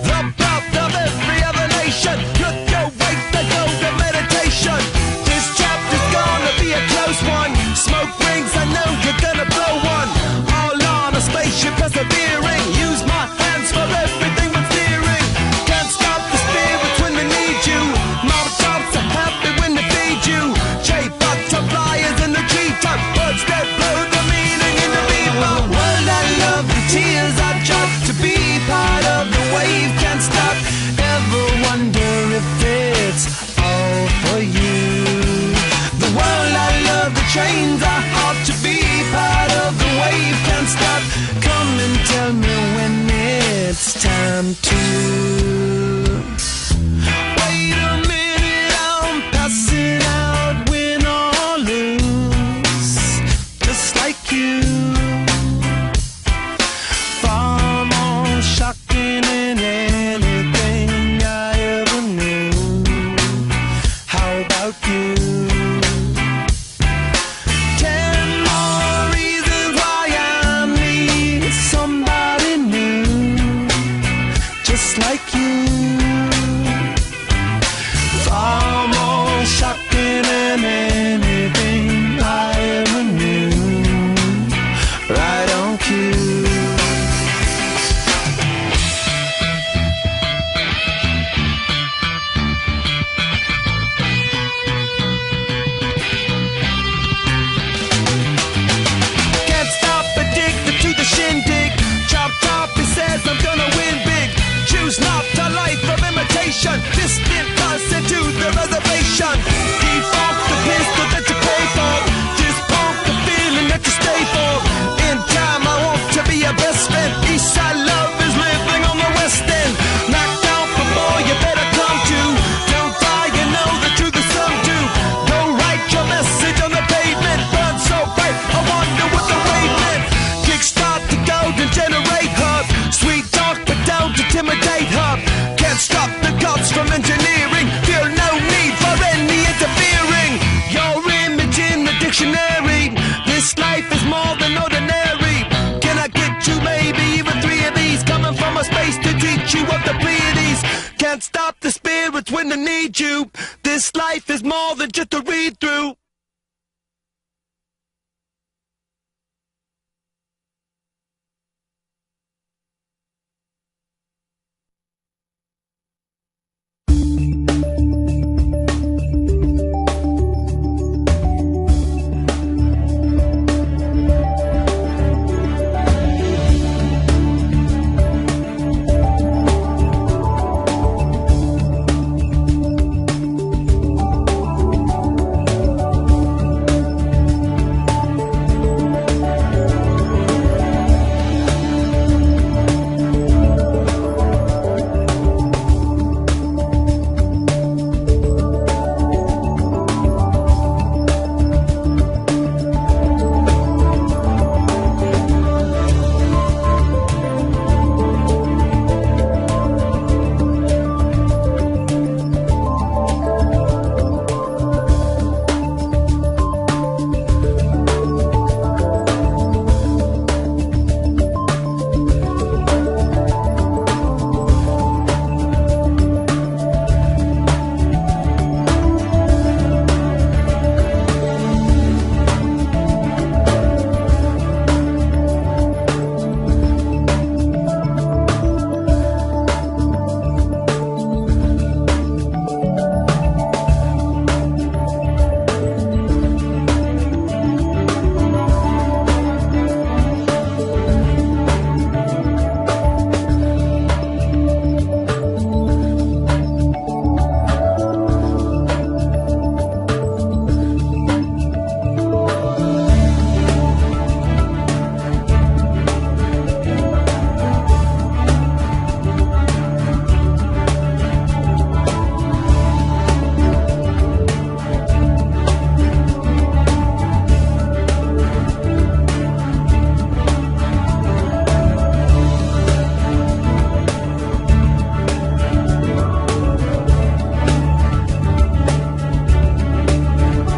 The birth of every other nation. Look your way too. Wait a minute, I'm passing out, win or lose, just like you. Far more shocking than anything I ever knew. How about you? 10 more reasons why I need somebody new, just like you. Far more shocking than anything I ever knew. Right on cue. Can't stop addicted to the shindig. Chop top, he says I'm gonna win big. Choose not a life of imitation. Distant cousin to the reservation. Default the pistol that you pay for. Just pump the feeling that you stay for. In time I want to be your best friend. Eastside love is living on the west end. Knocked out before you better come to. Don't die, you know the truth is some do. Go write your message on the pavement. Burn so bright, I wonder what the wave meant. Kickstart the golden generate hub. Sweet talk but don't intimidate hub. Can't stop the gods from engineering. Feel no need for any interfering. Your image in the dictionary. This life is more than ordinary. Can I get you maybe even 3 of these? Coming from a space to teach you of the Pleiades. Can't stop the spirits when they need you. This life is more than just a read through.